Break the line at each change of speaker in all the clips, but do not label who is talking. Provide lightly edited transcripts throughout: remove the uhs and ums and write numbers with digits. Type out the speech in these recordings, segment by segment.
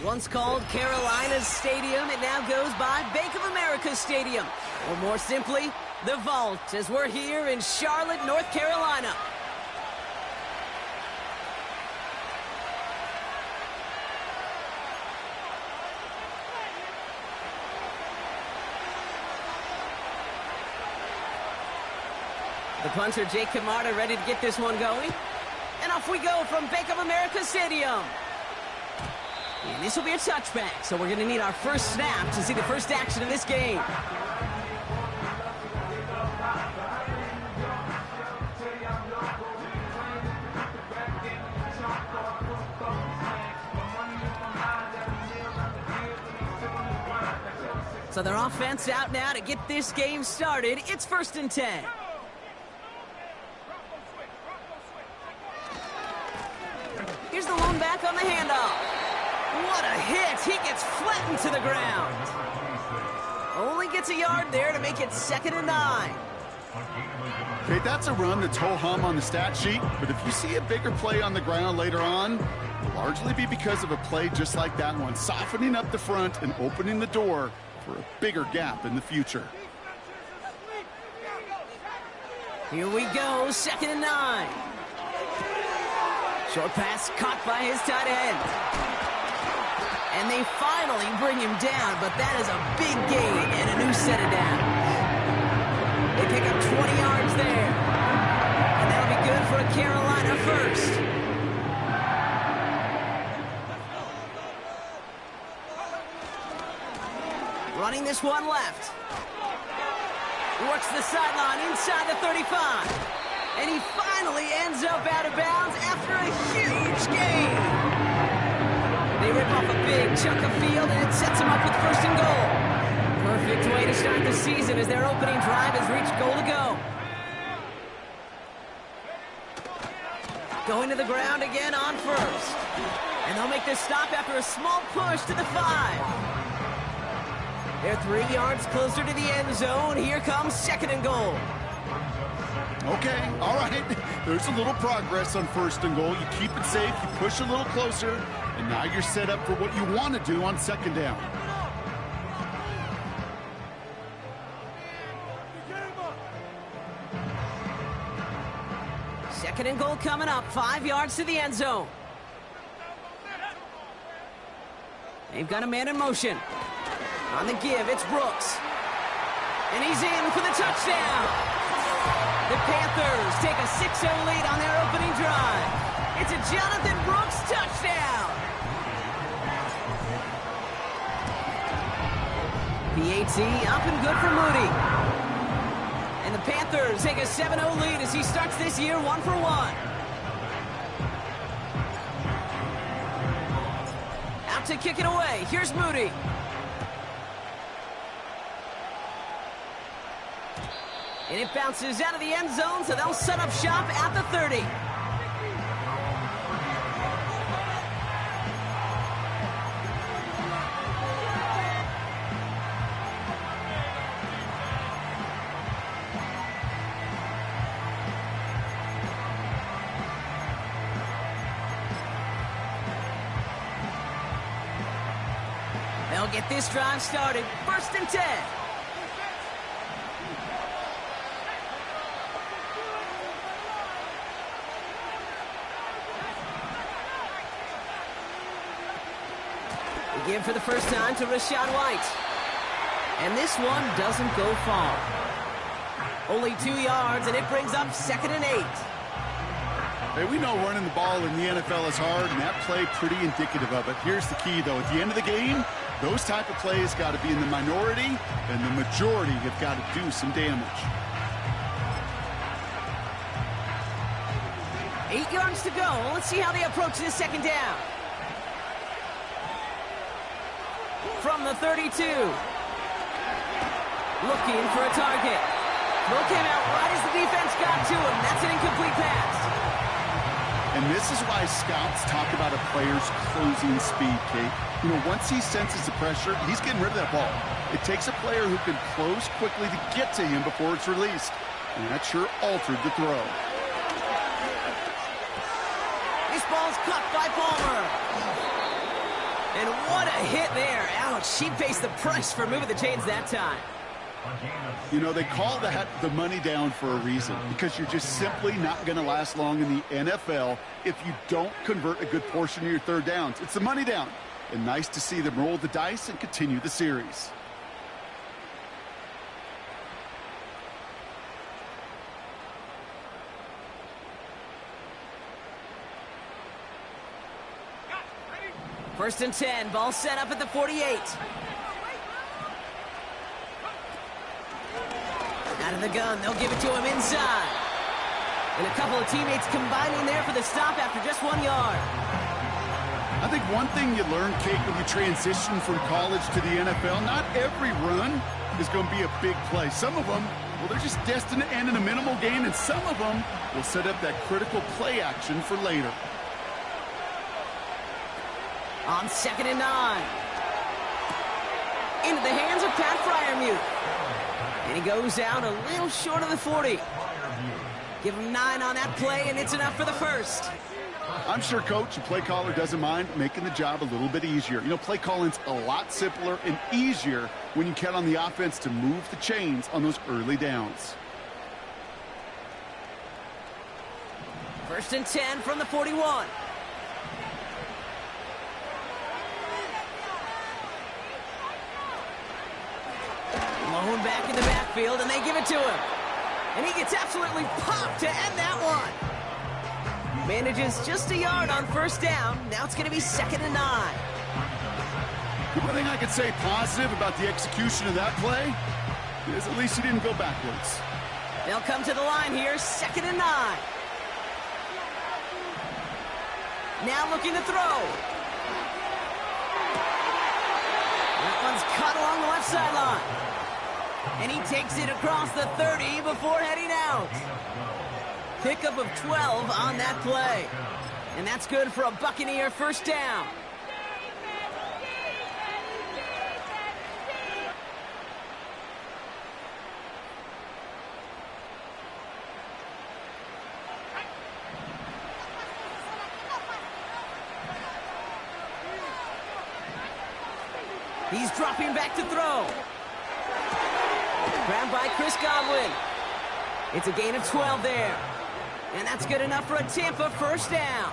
Once called Carolina's Stadium, it now goes by Bank of America Stadium. Or more simply, the Vault, as we're here in Charlotte, North Carolina. The punter, Jake Camarda, ready to get this one going. And off we go from Bank of America Stadium. And this will be a touchback, so we're going to need our first snap to see the first action of this game. So their offense out now to get this game started. It's 1st and 10. Here's the lone back on the handoff. What a hit! He gets flattened to the ground. Only gets a yard there to make it 2nd and 9.
Okay, that's a run that's ho-hum on the stat sheet, but if you see a bigger play on the ground later on, it'll largely be because of a play just like that one, softening up the front and opening the door for a bigger gap in the future.
Here we go, 2nd and 9. Short pass caught by his tight end. And they finally bring him down, but that is a big gain and a new set of downs. They pick up 20 yards there. And that'll be good for a Carolina first. Running this one left. Works the sideline inside the 35. And he finally ends up out of bounds after a huge gain. They rip off a big chunk of field, and it sets them up with 1st and goal. Perfect way to start the season as their opening drive has reached goal to go. Going to the ground again on 1st. And they'll make this stop after a small push to the 5. They're 3 yards closer to the end zone. Here comes 2nd and goal.
Okay, all right. There's a little progress on 1st and goal. You keep it safe, you push a little closer, and now you're set up for what you want to do on 2nd down.
Second and goal coming up, 5 yards to the end zone. They've got a man in motion. On the give, it's Brooks. And he's in for the touchdown. The Panthers take a 6-0 lead on their opening drive. It's a Jonathan Brooks touchdown. PAT up and good for Moody. And the Panthers take a 7-0 lead as he starts this year 1 for 1. Out to kick it away. Here's Moody. And it bounces out of the end zone, so they'll set up shop at the 30. They'll get this drive started. 1st and 10. Give for the first time to Rachaad White. And this one doesn't go far. Only 2 yards, and it brings up 2nd and 8.
Hey, we know running the ball in the NFL is hard, and that play pretty indicative of it. Here's the key, though. At the end of the game, those type of plays got to be in the minority, and the majority have got to do some damage.
8 yards to go. Let's see how they approach this 2nd down. From the 32. Looking for a target. Throw came out right as the defense got to him. That's an incomplete pass.
And this is why scouts talk about a player's closing speed, Kate. You know, once he senses the pressure, he's getting rid of that ball. It takes a player who can close quickly to get to him before it's released. And that sure altered the throw.
This ball's caught by Palmer. And what a hit there. Ouch, she pays the price for moving the chains that time.
You know, they call that the money down for a reason, because you're just simply not going to last long in the NFL if you don't convert a good portion of your third downs. It's the money down. And nice to see them roll the dice and continue the series.
First and 10, ball set up at the 48. Out of the gun, they'll give it to him inside. And a couple of teammates combining there for the stop after just 1 yard.
I think one thing you learn, Kate, when you transition from college to the NFL, not every run is going to be a big play. Some of them, well, they're just destined to end in a minimal gain, and some of them will set up that critical play action for later.
On 2nd and 9. Into the hands of Pat Fryermuth. And he goes out a little short of the 40. Give him 9 on that play, and it's enough for the first.
I'm sure coach and play caller doesn't mind making the job a little bit easier. You know, play calling's a lot simpler and easier when you count on the offense to move the chains on those early downs.
First and 10 from the 41. Blown back in the backfield, and they give it to him. And he gets absolutely popped to end that one. Manages just a yard on first down. Now it's going to be 2nd and 9.
One thing I could say positive about the execution of that play is at least he didn't go backwards.
They'll come to the line here, 2nd and 9. Now looking to throw. That one's caught along the left sideline. And he takes it across the 30 before heading out. Pickup of 12 on that play. And that's good for a Buccaneer first down. He's dropping back to throw. Grabbed by Chris Godwin. It's a gain of 12 there. And that's good enough for a Tampa first down.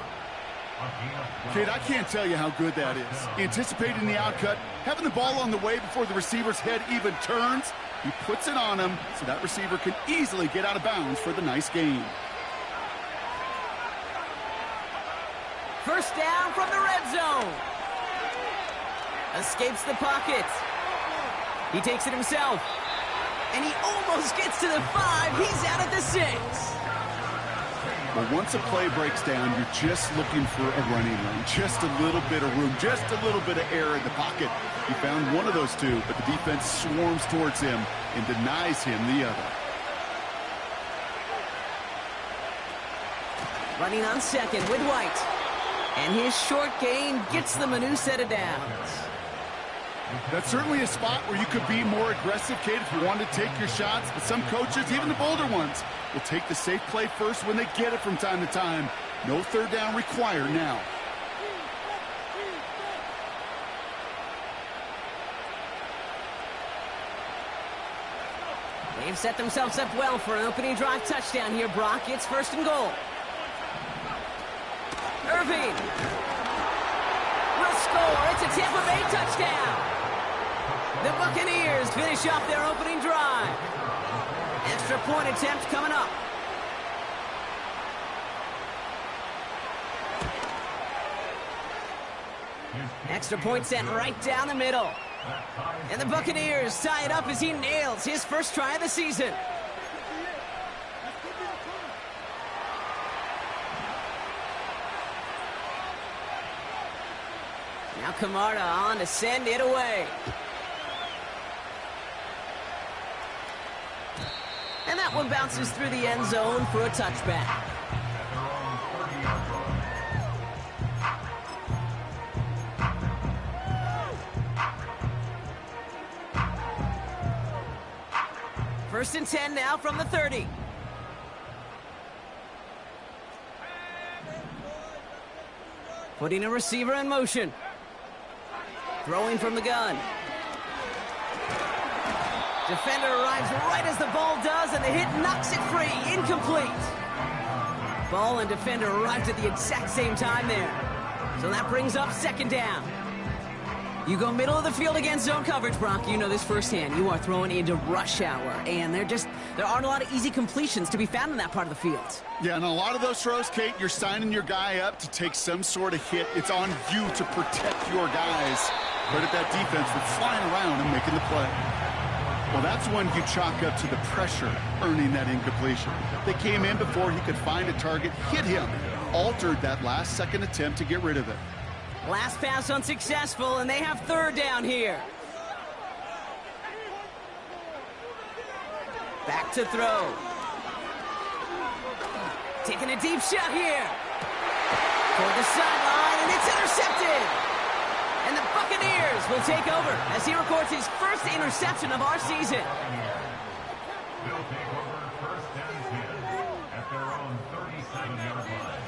Kate, I can't tell you how good that is. Anticipating the outcut, having the ball on the way before the receiver's head even turns, he puts it on him so that receiver can easily get out of bounds for the nice gain.
First down from the red zone. Escapes the pocket. He takes it himself. And he almost gets to the 5. He's out at the 6.
Well, once a play breaks down, you're just looking for a running lane. Just a little bit of room, just a little bit of air in the pocket. He found one of those two, but the defense swarms towards him and denies him the other.
Running on second with White. And his short gain gets them a new set of downs.
That's certainly a spot where you could be more aggressive, Kate, if you want to take your shots. But some coaches, even the bolder ones, will take the safe play first when they get it from time to time. No third down required now.
They've set themselves up well for an opening drive touchdown here, Brock. It's 1st and goal. Irving will score. It's a Tampa Bay touchdown. The Buccaneers finish off their opening drive. Extra point attempt coming up. Extra point sent right down the middle. And the Buccaneers tie it up as he nails his first try of the season. Now Camarda on to send it away. And that one bounces through the end zone for a touchback. First and 10 now from the 30. Putting a receiver in motion. Throwing from the gun. Defender arrives right as the ball does, and the hit knocks it free. Incomplete. Ball and defender arrived at the exact same time there. So that brings up second down. You go middle of the field against zone coverage, Brock. You know this firsthand. You are throwing into rush hour, and there aren't a lot of easy completions to be found in that part of the field.
Yeah, and a lot of those throws, Kate, you're signing your guy up to take some sort of hit. It's on you to protect your guys. Credit that defense for flying around and making the play. Well, that's when you chalk up to the pressure, earning that incompletion. They came in before he could find a target, hit him, altered that last-second attempt to get rid of it.
Last pass unsuccessful, and they have third down here. Back to throw. Taking a deep shot here. Toward the sideline, and it's intercepted. And the Buccaneers will take over as he records his first interception of our season.
They'll take over first and 10 at their own 37-yard line.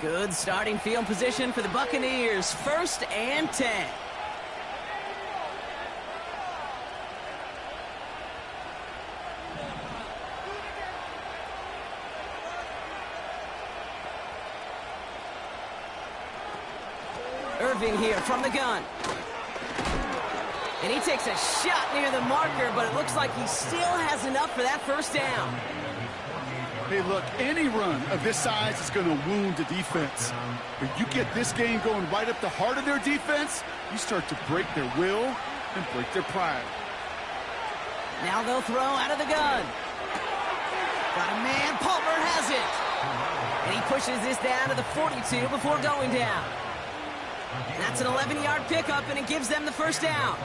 Good starting field position for the Buccaneers. First and 10. Irving here from the gun. And he takes a shot near the marker, but it looks like he still has enough for that first down.
Hey, look, any run of this size is going to wound the defense. But you get this game going right up the heart of their defense, you start to break their will and break their pride.
Now they'll throw out of the gun. Got a man, Palmer has it. And he pushes this down to the 42 before going down. That's an 11-yard pickup, and it gives them the first down.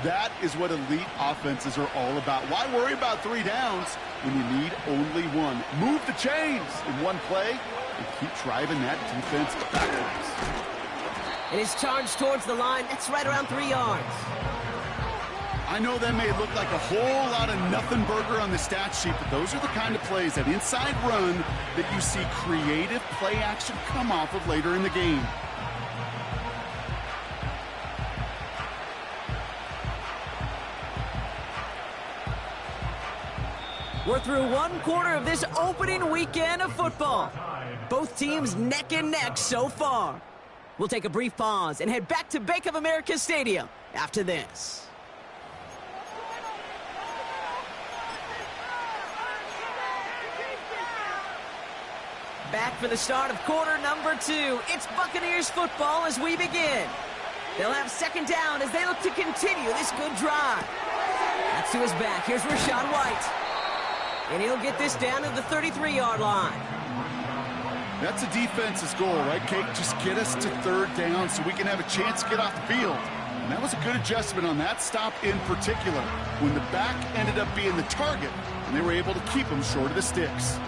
That is what elite offenses are all about. Why worry about 3 downs when you need only one? Move the chains in one play and keep driving that defense backwards.
It is charged towards the line. That's right around 3 yards.
I know that may look like a whole lot of nothing burger on the stat sheet, but those are the kind of plays, that inside run, that you see creative play action come off of later in the game.
We're through one quarter of this opening weekend of football. Both teams neck and neck so far. We'll take a brief pause and head back to Bank of America Stadium after this. Back for the start of quarter number 2. It's Buccaneers football as we begin. They'll have second down as they look to continue this good drive. That's to his back. Here's Rachaad White. And he'll get this down to the 33-yard line.
That's a defense's goal, right, Kate? Just get us to third down so we can have a chance to get off the field. And that was a good adjustment on that stop in particular, when the back ended up being the target, and they were able to keep him short of the sticks.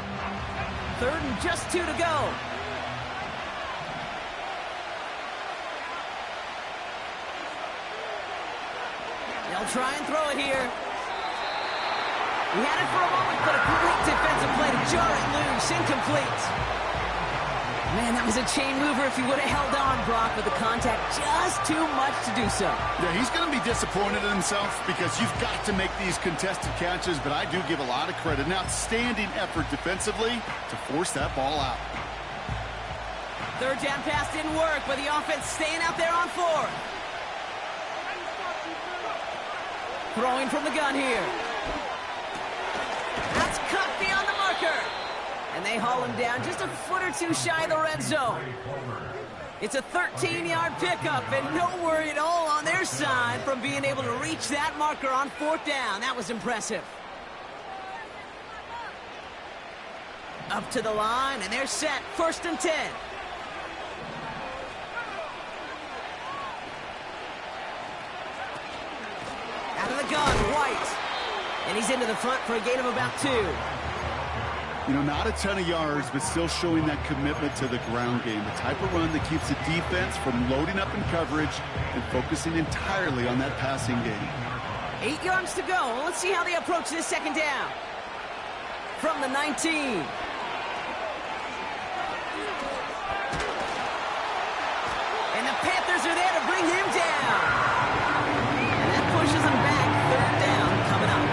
Third and just 2 to go. They'll try and throw it here. He had it for a moment, but a great defensive play to jar it loose. Incomplete. Man, that was a chain mover if he would have held on, Brock, but the contact just too much to do so.
Yeah, he's going to be disappointed in himself because you've got to make these contested catches, but I do give a lot of credit. An outstanding effort defensively to force that ball out.
Third down pass didn't work, but the offense staying out there on 4th. Throwing from the gun here. That's cut beyond the marker. And they haul him down just a foot or two shy of the red zone. It's a 13-yard pickup, and no worry at all on their side from being able to reach that marker on 4th down. That was impressive. Up to the line, and they're set. 1st and 10. Out of the gun, White. And he's into the front for a gain of about 2.
You know, not a ton of yards, but still showing that commitment to the ground game. The type of run that keeps the defense from loading up in coverage and focusing entirely on that passing game.
8 yards to go. Let's see how they approach this second down. from the 19. And the Panthers are there to bring him down. And that pushes him back. Third down coming up.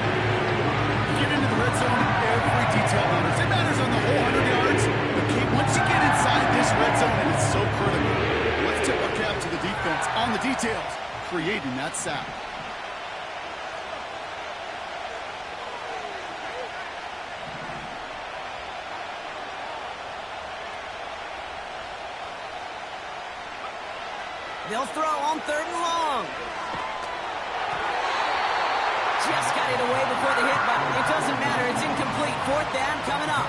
Get into the red zone, every detail matters. It matters on the whole 100 yards. Okay, once you get inside this red zone, and it's so critical. Let's tip our cap to the defense on the details, creating that sack.
They'll throw on 3rd and long. Just got it away before the hit, but it doesn't matter. It's incomplete. 4th down coming up.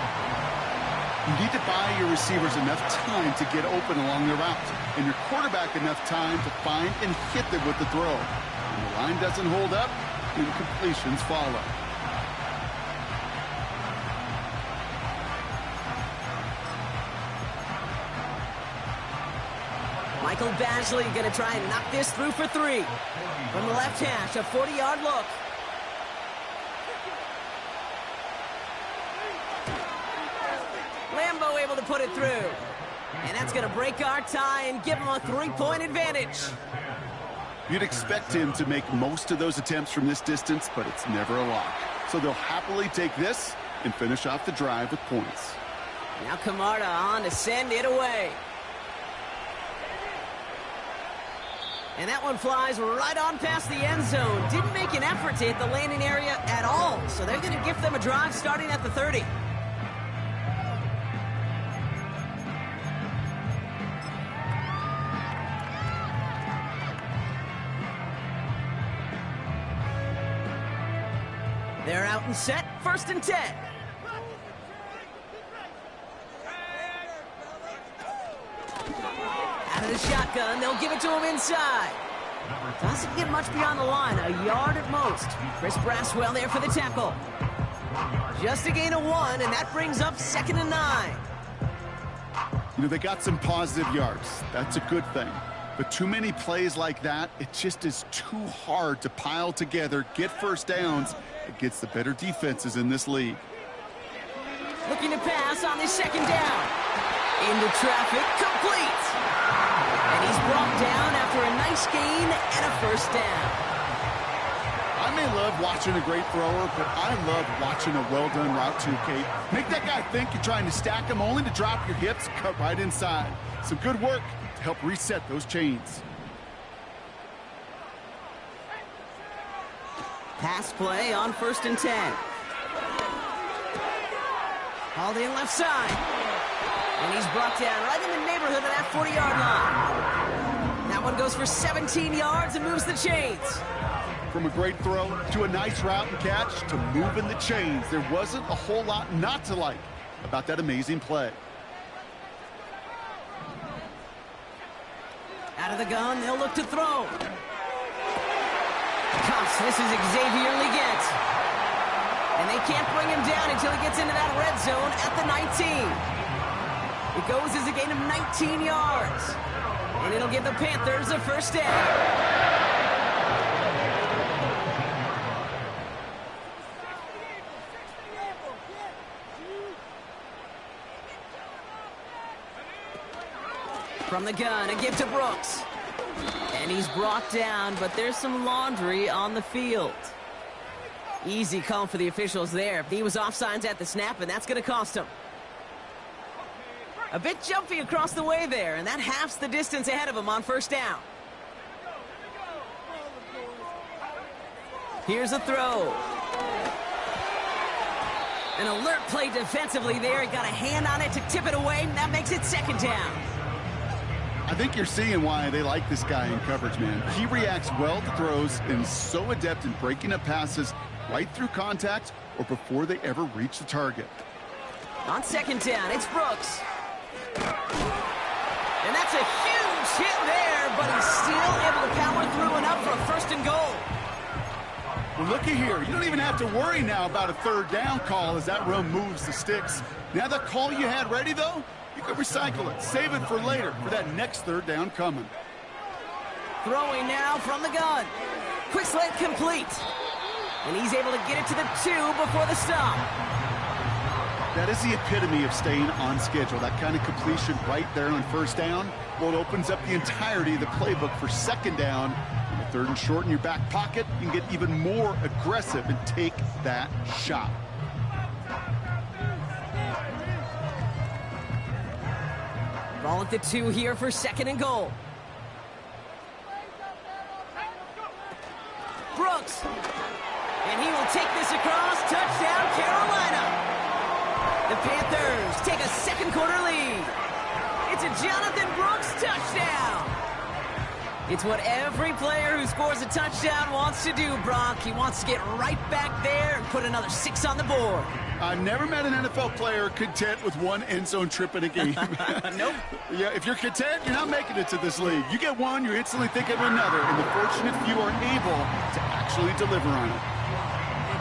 You need to buy your receivers enough time to get open along their route, and your quarterback enough time to find and hit them with the throw. When the line doesn't hold up, incompletions follow.
Michael Badgley going to try and knock this through for 3. From the left hash, a 40-yard look. Lambo able to put it through. And that's going to break our tie and give him a 3-point advantage.
You'd expect him to make most of those attempts from this distance, but it's never a lock. So they'll happily take this and finish off the drive with points.
Now Camarda on to send it away. And that one flies right on past the end zone. Didn't make an effort to hit the landing area at all. So they're going to give them a drive starting at the 30. They're out and set. 1st and 10. Out of the shotgun, they'll give it to him inside. Doesn't get much beyond the line, a yard at most. Chris Braswell there for the tackle. Just a gain of 1, and that brings up 2nd and 9.
You know, they got some positive yards. That's a good thing. But too many plays like that, it just is too hard to pile together, get first downs against the better defenses in this league.
Looking to pass on this 2nd down. Into traffic, complete. And he's brought down after a nice gain and a 1st down.
I may love watching a great thrower, but I love watching a well-done route too, Kate. Make that guy think you're trying to stack him only to drop your hips, cut right inside. Some good work to help reset those chains.
Pass play on 1st and 10. Hauled in left side. And he's brought down right in the neighborhood of that 40-yard line. That one goes for 17 yards and moves the chains.
From a great throw to a nice route and catch to moving the chains, there wasn't a whole lot not to like about that amazing play.
Out of the gun, they'll look to throw. Cuffs, this is Xavier Leggett. And they can't bring him down until he gets into that red zone at the 19. It goes as a gain of 19 yards. And it'll give the Panthers a 1st down. From the gun, a give to Brooks. And he's brought down, but there's some laundry on the field. Easy call for the officials there. He was offsides at the snap, and that's going to cost him. A bit jumpy across the way there, and that halves the distance ahead of him on 1st down. Here's a throw. An alert play defensively there. He got a hand on it to tip it away, and that makes it 2nd down.
I think you're seeing why they like this guy in coverage, man. He reacts well to throws and is so adept in breaking up passes right through contact or before they ever reach the target.
On 2nd down, it's Brooks. And that's a huge hit there, but he's still able to power through enough for a 1st and goal.
Well, looky here. You don't even have to worry now about a 3rd down call as that run moves the sticks. Now that call you had ready, though, you can recycle it. Save it for later for that next 3rd down coming.
Throwing now from the gun. Quick slant complete. And he's able to get it to the 2 before the stop.
That is the epitome of staying on schedule. That kind of completion right there on first down, well, it opens up the entirety of the playbook for second down. On the third and short in your back pocket, you can get even more aggressive and take that shot.
Ball at the 2 here for second and goal. Brooks. And he will take this across. Touchdown, Carolina. The Panthers take a second quarter lead. It's a Jonathan Brooks touchdown. It's what every player who scores a touchdown wants to do, Brock. He wants to get right back there and put another 6 on the board.
I've never met an NFL player content with one end zone trip in a game.
Nope.
Yeah, if you're content, you're not making it to this league. You get one, you're instantly thinking of another, and the fortunate few are able to actually deliver on it.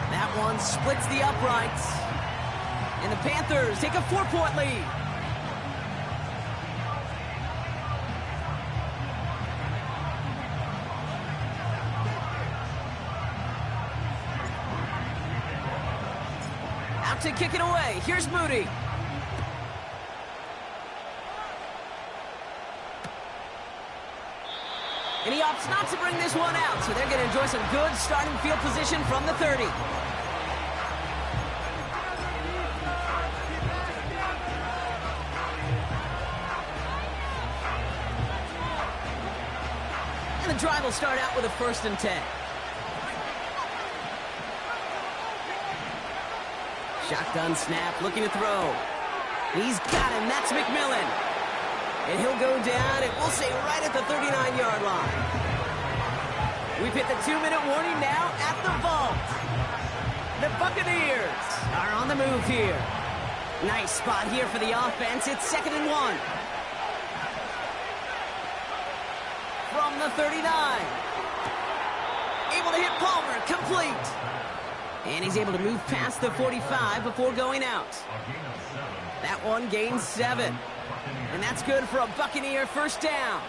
That one splits the uprights. And the Panthers take a 4-point lead. Out to kick it away. Here's Moody. And he opts not to bring this one out, so they're going to enjoy some good starting field position from the 30. And the drive will start out with a 1st and 10. Shotgun snap, looking to throw. He's got him. That's McMillan. And he'll go down, and we'll say right at the 39-yard line. We've hit the 2-minute warning now at the vault. The Buccaneers are on the move here. Nice spot here for the offense. It's 2nd and 1. From the 39. Able to hit Palmer, complete. And he's able to move past the 45 before going out. That one gains 7. And that's good for a Buccaneer 1st down.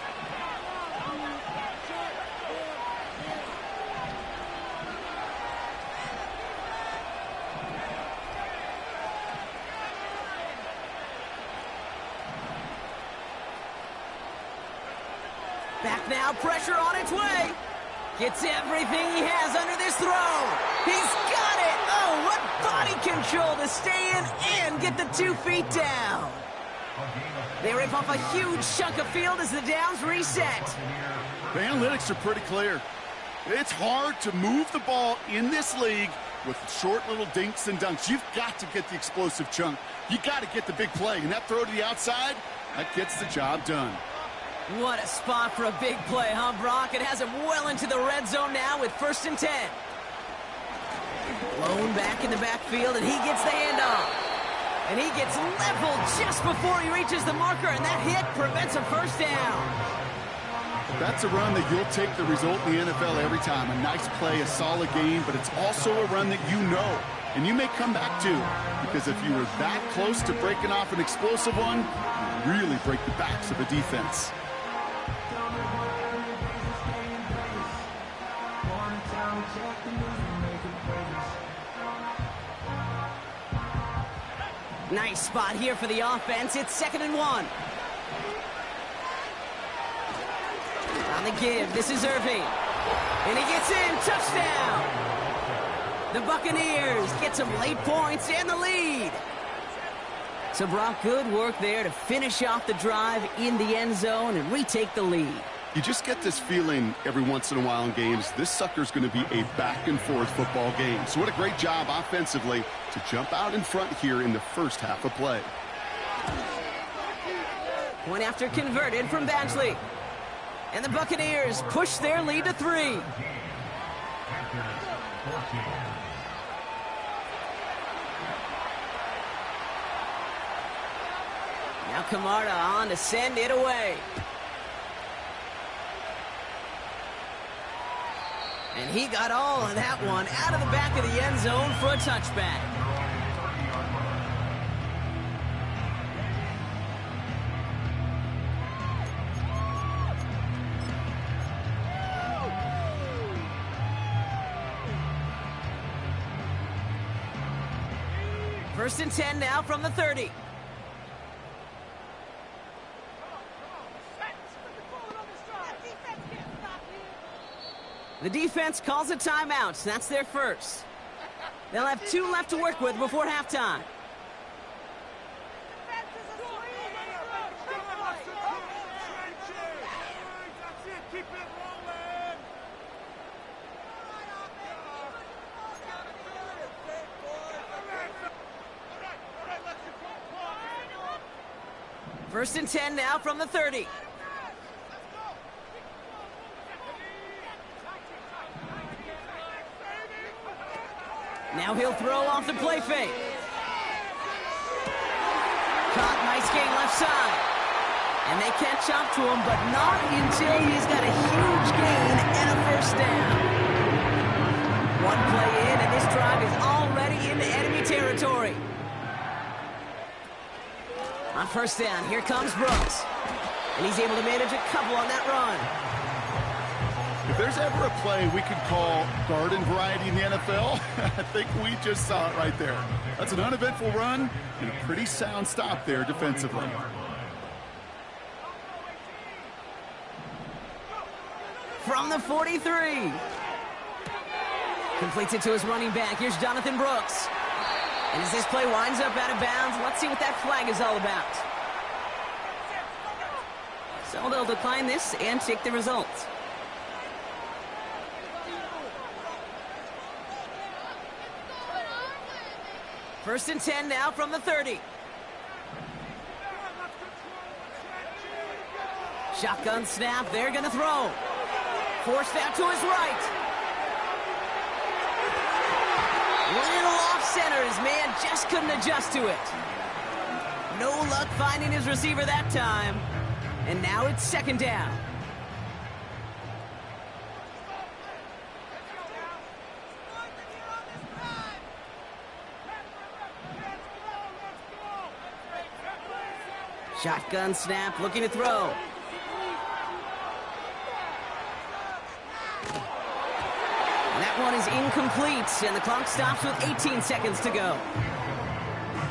Back now, pressure on its way. Gets everything he has under this throw. He's got it. Oh, what body control to stay in and get the 2 feet down. They rip off a huge chunk of field as the downs reset.
The analytics are pretty clear. It's hard to move the ball in this league with short little dinks and dunks. You've got to get the explosive chunk. You got to get the big play. And that throw to the outside, that gets the job done.
What a spot for a big play, huh, Brock? It has him well into the red zone now with 1st and 10. Blown back in the backfield, and he gets the handoff. And he gets leveled just before he reaches the marker, and that hit prevents a 1st down.
That's a run that you'll take the result in the NFL every time. A nice play, a solid game, but it's also a run that you know, and you may come back to, because if you were that close to breaking off an explosive one, you really break the backs of a defense.
Nice spot here for the offense. It's 2nd and 1. On the give, this is Irving. And he gets in, touchdown! The Buccaneers get some late points and the lead. So Brock, good work there to finish off the drive in the end zone and retake the lead.
You just get this feeling every once in a while in games, this sucker's going to be a back-and-forth football game. So what a great job offensively to jump out in front here in the first half of play.
Point after converted from Badgley. And the Buccaneers push their lead to 3. Now Camarda on to send it away. And he got all of that one out of the back of the end zone for a touchback. First and 10 now from the 30. The defense calls a timeout. That's their first. They'll have 2 left to work with before halftime. First and 10 now from the 30. Now he'll throw off the play fake. Caught, nice gain left side. And they catch up to him, but not until he's got a huge gain and a first down. 1 play in, and this drive is already into enemy territory. On first down, here comes Brooks. And he's able to manage a couple on that run.
If there's ever a play we could call garden variety in the NFL, I think we just saw it right there. That's an uneventful run and a pretty sound stop there defensively.
From the 43. Completes it to his running back. Here's Jonathan Brooks. And as this play winds up out of bounds, let's see what that flag is all about. So they'll decline this and take the results. First and 10 now from the 30. Shotgun snap, they're gonna throw. Forced out to his right. Little off center, his man just couldn't adjust to it. No luck finding his receiver that time. And now it's second down. Shotgun snap, looking to throw. And that one is incomplete, and the clock stops with 18 seconds to go.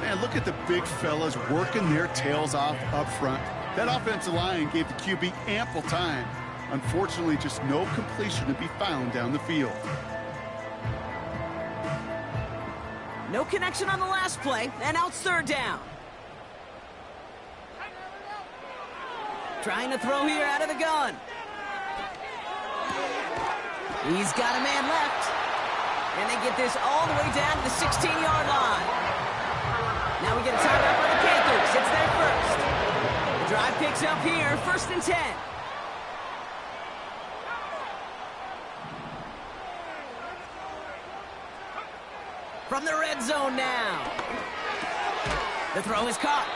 Man, look at the big fellas working their tails off up front. That offensive line gave the QB ample time. Unfortunately, just no completion to be found down the field.
No connection on the last play, and now it's third down. Trying to throw here out of the gun. He's got a man left. And they get this all the way down to the 16-yard line. Now we get a timeout by the Panthers. It's their first. The drive picks up here, first and 10. From the red zone now. The throw is caught.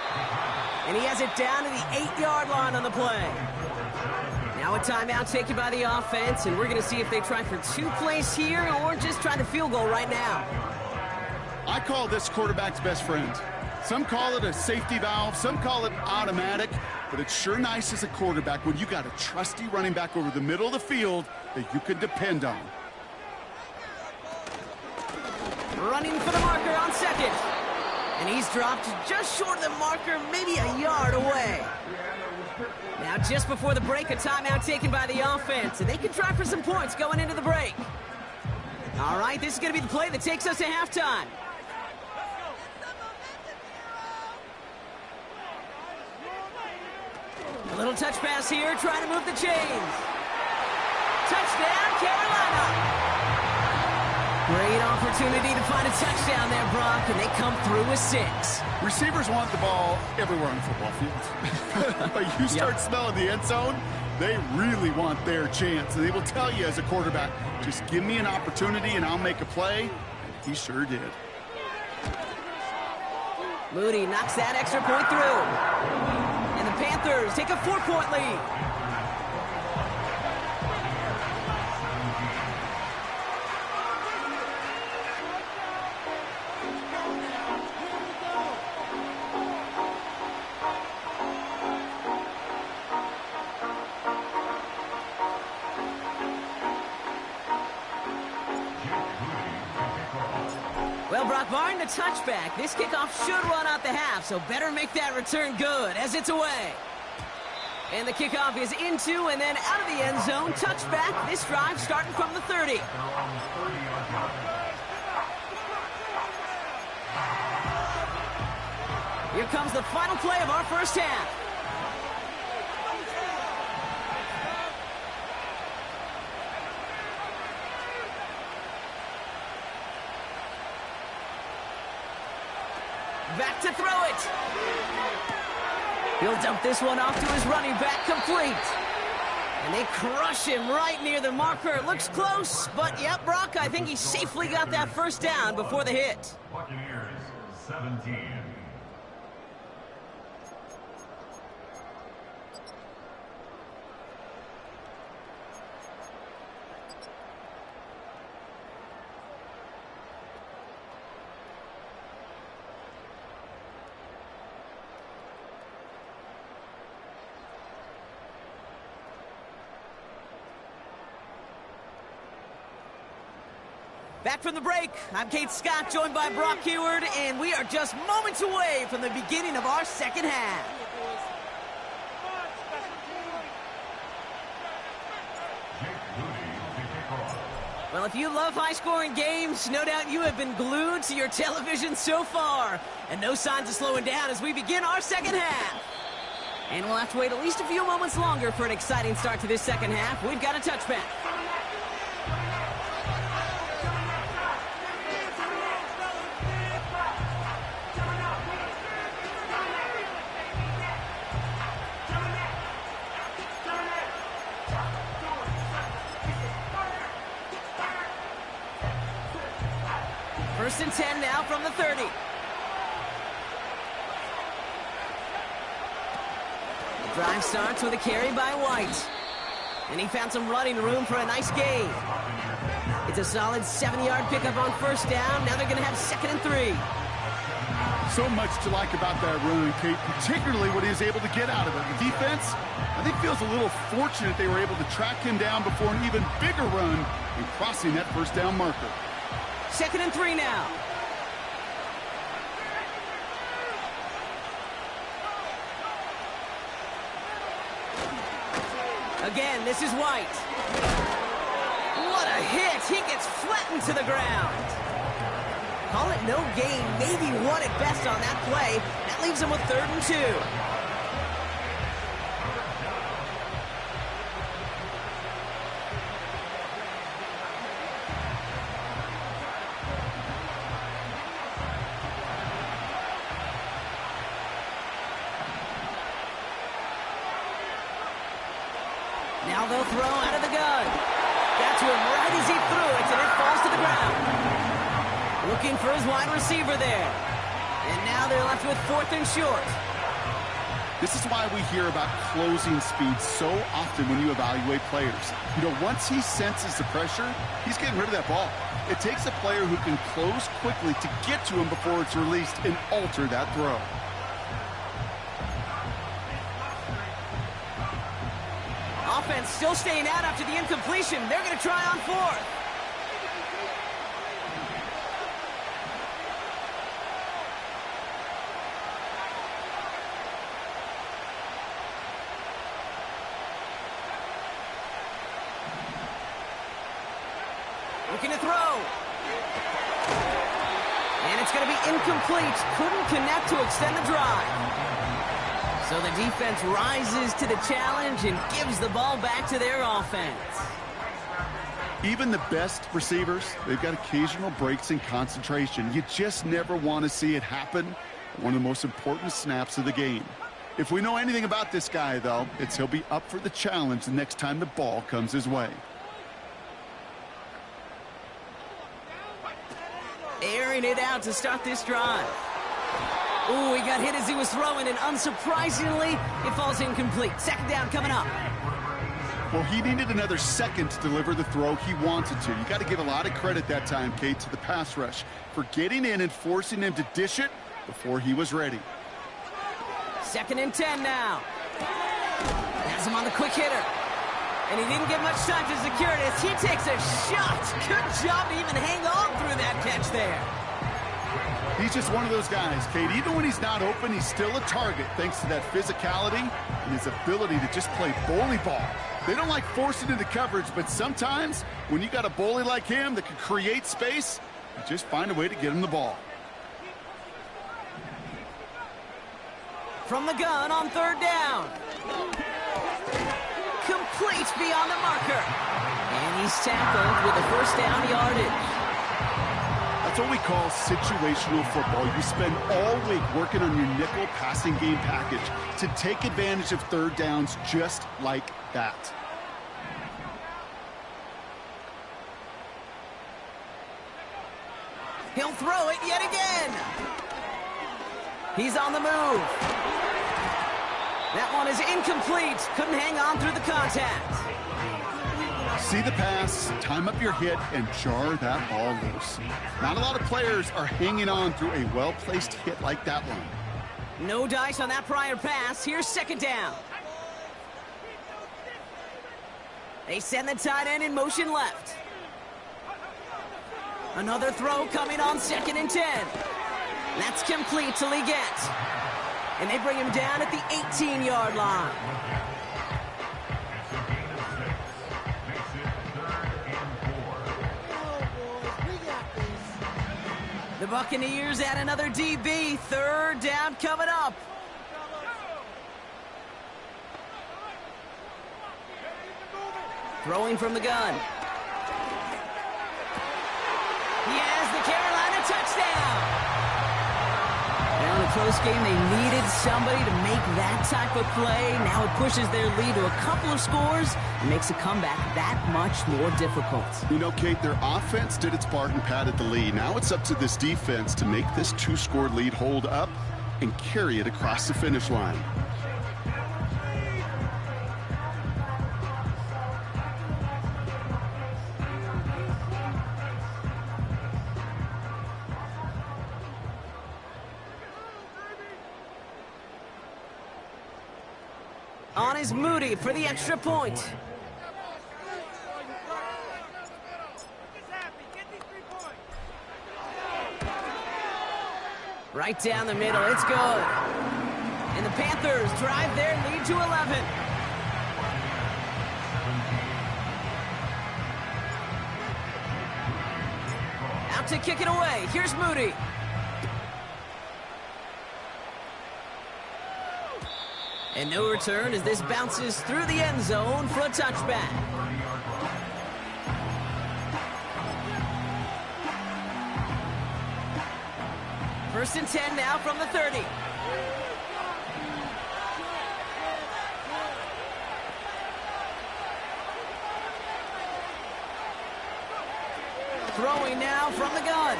And he has it down to the 8-yard line on the play. Now a timeout taken by the offense, and we're going to see if they try for 2 plays here or just try the field goal right now.
I call this quarterback's best friend. Some call it a safety valve, some call it automatic, but it's sure nice as a quarterback when you got a trusty running back over the middle of the field that you can depend on.
Running for the marker on second. And he's dropped just short of the marker, maybe a yard away. Now just before the break, a timeout taken by the offense, and they can try for some points going into the break. All right, this is going to be the play that takes us to halftime. A little touch pass here, trying to move the chains. Touchdown, Carolina! Great opportunity to find a touchdown there, Brock, and they come through with 6.
Receivers want the ball everywhere on the football field. But you start smelling the end zone, they really want their chance. And they will tell you as a quarterback, just give me an opportunity and I'll make a play. And he sure did.
Moody knocks that extra point through. And the Panthers take a 4-point lead. Well, Brock, barring the touchback, this kickoff should run out the half, so better make that return good as it's away. And the kickoff is into and then out of the end zone. Touchback, this drive starting from the 30. Here comes the final play of our first half. Back to throw it. He'll dump this one off to his running back, complete. And they crush him right near the marker. It looks close, but yep, Brock, I think he safely got that first down before the hit.
Buccaneers 17.
Back from the break, I'm Kate Scott, joined by Brock Heward, and we are just moments away from the beginning of our second half. Well, if you love high-scoring games, no doubt you have been glued to your television so far. And no signs of slowing down as we begin our second half. And we'll have to wait at least a few moments longer for an exciting start to this second half. We've got a touchback. First and 10 now from the 30. The drive starts with a carry by White. And he found some running room for a nice gain. It's a solid 70-yard pickup on first down. Now they're going to have 2nd and 3.
So much to like about that run, Kate, particularly what he was able to get out of it. The defense, I think, feels a little fortunate they were able to track him down before an even bigger run and crossing that first down marker.
2nd and 3 now. Again, this is White. What a hit! He gets flattened to the ground. Call it no gain, maybe one at best on that play. That leaves him with 3rd and 2. Now they'll throw out of the gun. Got to him right as he threw it, and it falls to the ground. Looking for his wide receiver there. And now they're left with 4th and short.
This is why we hear about closing speed so often when you evaluate players. You know, once he senses the pressure, he's getting rid of that ball. It takes a player who can close quickly to get to him before it's released and alter that throw.
Offense still staying out after the incompletion. They're going to try on 4th. Looking to throw. And it's going to be incomplete. Couldn't connect to extend the drive. So the defense rises to the challenge and gives the ball back to their offense.
Even the best receivers, they've got occasional breaks in concentration. You just never want to see it happen at one of the most important snaps of the game. If we know anything about this guy, though, it's he'll be up for the challenge the next time the ball comes his way.
Airing it out to start this drive. Ooh, he got hit as he was throwing, and unsurprisingly, it falls incomplete. 2nd down coming up.
Well, he needed another second to deliver the throw he wanted to. You got to give a lot of credit that time, Kate, to the pass rush for getting in and forcing him to dish it before he was ready.
2nd and 10 now. Has him on the quick hitter. And he didn't get much time to secure it as he takes a shot. Good job to even hang on through that catch there.
He's just one of those guys, Kate. Even when he's not open, he's still a target thanks to that physicality and his ability to just play bully ball. They don't like forcing into coverage, but sometimes when you got a bully like him that can create space, you just find a way to get him the ball.
From the gun on third down. Complete beyond the marker. And he's tackled with the first down yardage.
That's what we call situational football. You spend all week working on your nickel passing game package to take advantage of third downs just like that.
He'll throw it yet again. He's on the move. That one is incomplete. Couldn't hang on through the contact.
See the pass, time up your hit, and jar that ball loose. Not a lot of players are hanging on through a well-placed hit like that one.
No dice on that prior pass. Here's second down. They send the tight end in motion left. Another throw coming on 2nd and 10. That's complete to Leggett. And they bring him down at the 18-yard line. The Buccaneers add another DB. Third down coming up. Throwing from the gun. He has the Carolina touchdown. Now in a close game, they needed somebody to make that type of play. Now it pushes their lead to a couple of scores and makes a comeback that much more difficult.
You know, Kate, their offense did its part and padded the lead. Now it's up to this defense to make this 2-score lead hold up and carry it across the finish line.
On is Moody for the extra point. Right down the middle, it's good. And the Panthers drive their lead to 11. Out to kick it away, here's Moody. And no return as this bounces through the end zone for a touchback. First and 10 now from the 30. Throwing now from the gun.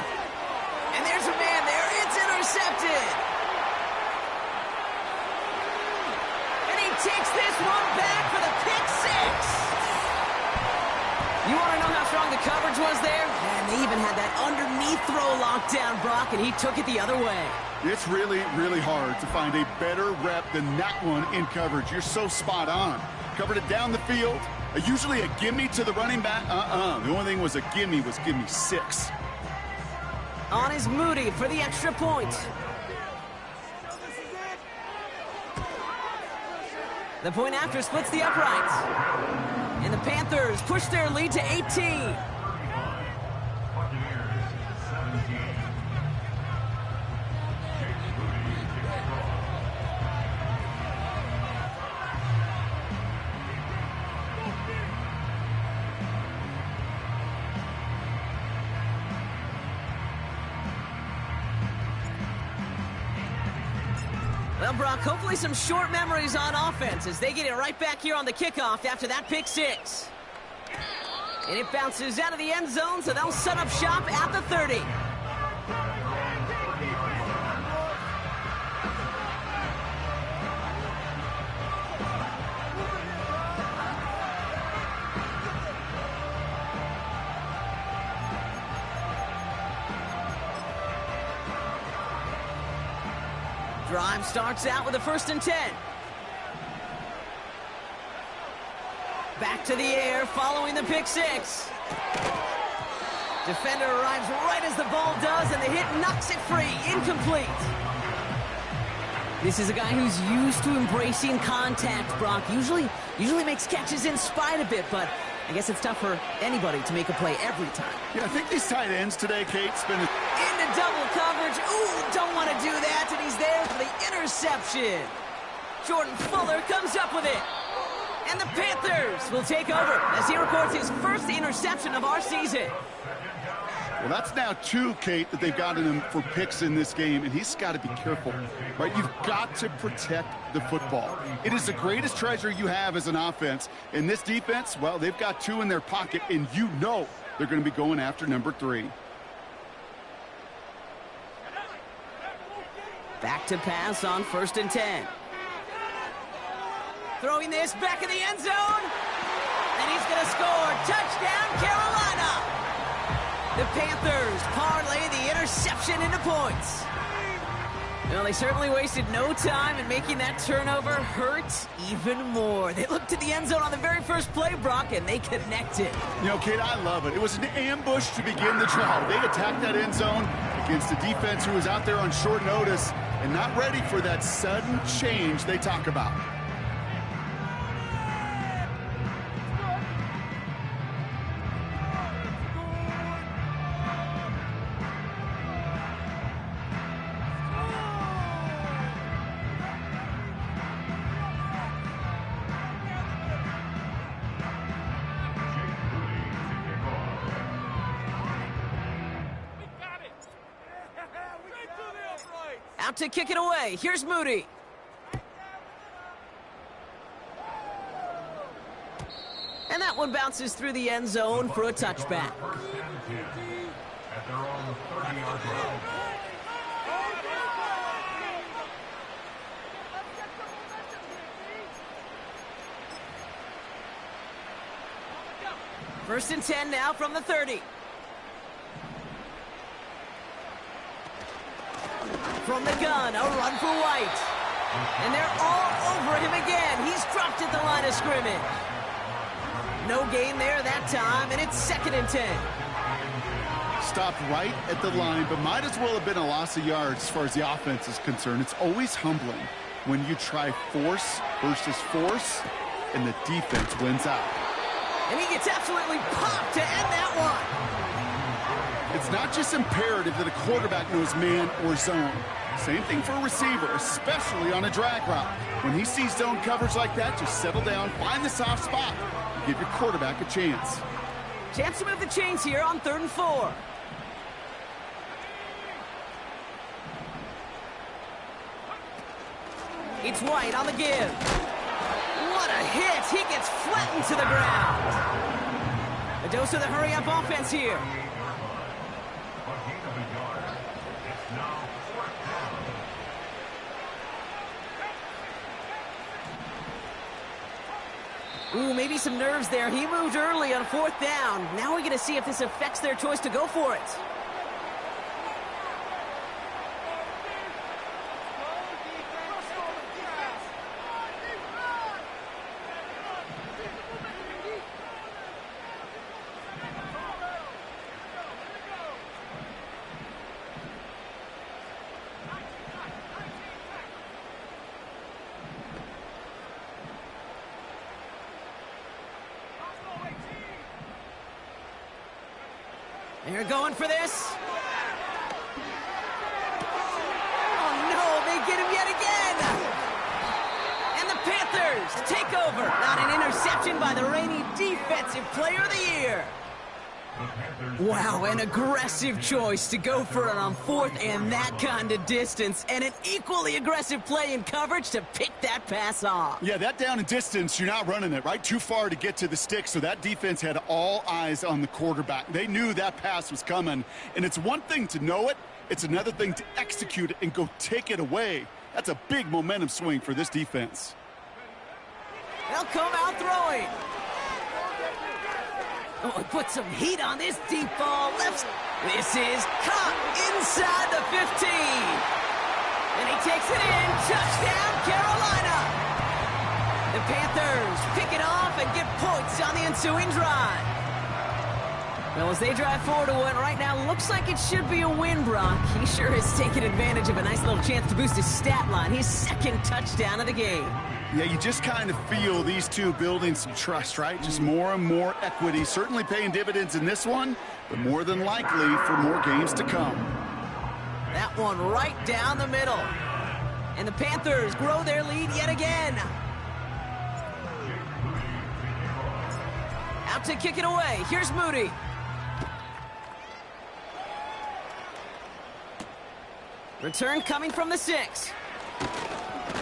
And there's a man there. It's intercepted. Takes this one back for the pick six. You want to know how strong the coverage was there? And they even had that underneath throw locked down, Brock, and he took it the other way. It's
really, really hard to find a better rep than that one in coverage. You're so spot on. Covered it down the field. Usually a gimme to the running back. The only thing was a gimme 6.
On is Moody for the extra point. The point after splits the uprights. And the Panthers push their lead to 18. Well, Brock, hopefully some short memories on offense as they get it right back here on the kickoff after that pick six. And it bounces out of the end zone, so they'll set up shop at the 30. Drive starts out with a 1st and 10. Back to the air following the pick six. Defender arrives right as the ball does, and the hit knocks it free. Incomplete. This is a guy who's used to embracing contact, Brock. Usually makes catches in spite of it, but I guess it's tough for anybody to make a play every time.
Yeah, I think these tight ends today, Kate, spend
into double coverage. Ooh, don't want to do that, and he's there for the interception. Jordan Fuller comes up with it. And the Panthers will take over as he records his first interception of our season.
Well, that's now 2, Kate, that they've gotten him for picks in this game, and he's got to be careful, right? You've got to protect the football. It is the greatest treasure you have as an offense. In this defense, well, they've got 2 in their pocket, and you know they're going to be going after number 3.
Back to pass on 1st and 10. Throwing this back in the end zone. And he's going to score. Touchdown, Carolina. The Panthers parlay the interception into points. Well, they certainly wasted no time in making that turnover hurt even more. They looked to the end zone on the very first play, Brock, and they connected.
You know, Kate, I love it. It was an ambush to begin the drive. They attacked that end zone against a defense who was out there on short notice and not ready for that sudden change they talk about.
Out to kick it away. Here's Moody. And that one bounces through the end zone for a touchback.
At their own 30-yard line.
First and 10 now from the 30. From the gun, a run for White. And they're all over him again. He's dropped at the line of scrimmage. No gain there that time, and it's 2nd and 10.
Stopped right at the line, but might as well have been a loss of yards as far as the offense is concerned. It's always humbling when you try force versus force, and the defense wins out.
And he gets absolutely popped to end that one.
It's not just imperative that a quarterback knows man or zone. Same thing for a receiver, especially on a drag route. When he sees zone coverage like that, just settle down, find the soft spot, and give your quarterback a chance.
Chance to move the chains here on 3rd and 4. It's White on the give. What a hit! He gets flattened to the ground. A dose of the hurry-up offense here. Ooh, maybe some nerves there. He moved early on 4th down. Now we're going to see if this affects their choice to go for it. They're going for this. Oh, no, they get him yet again. And the Panthers take over. Not an interception by the reigning Defensive Player of the Year. Wow, an aggressive choice to go for it on 4th and that kind of distance. And an equally aggressive play in coverage to pick that pass off.
Yeah, that down and distance, you're not running it, right? Too far to get to the stick, so that defense had all eyes on the quarterback. They knew that pass was coming, and it's one thing to know it, it's another thing to execute it and go take it away. That's a big momentum swing for this defense.
They'll come out throwing. Oh, put some heat on this deep ball. Left. This is caught inside the 15. And he takes it in. Touchdown, Carolina. The Panthers pick it off and get points on the ensuing drive. Well, as they drive forward to one right now, looks like it should be a win, Brock. He sure has taken advantage of a nice little chance to boost his stat line. His second touchdown of the game.
Yeah, you just kind of feel these two building some trust, right? Just more and more equity. Certainly paying dividends in this one, but more than likely for more games to come.
That one right down the middle. And the Panthers grow their lead yet again. Out to kick it away. Here's Moody. Return coming from the 6.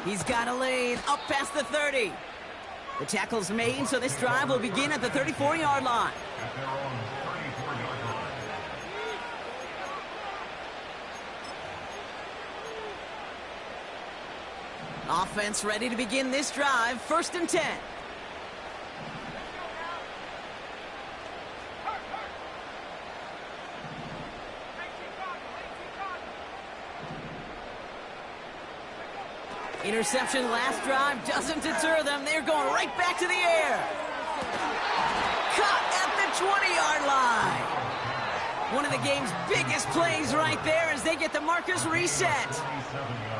He's got a lane up past the 30. The tackle's made, so this drive will begin at the 34-yard line.
At their own 34-yard line.
Offense ready to begin this drive. 1st and 10. Interception last drive doesn't deter them. They're going right back to the air. Caught at the 20-yard line. One of the game's biggest plays right there as they get the markers reset.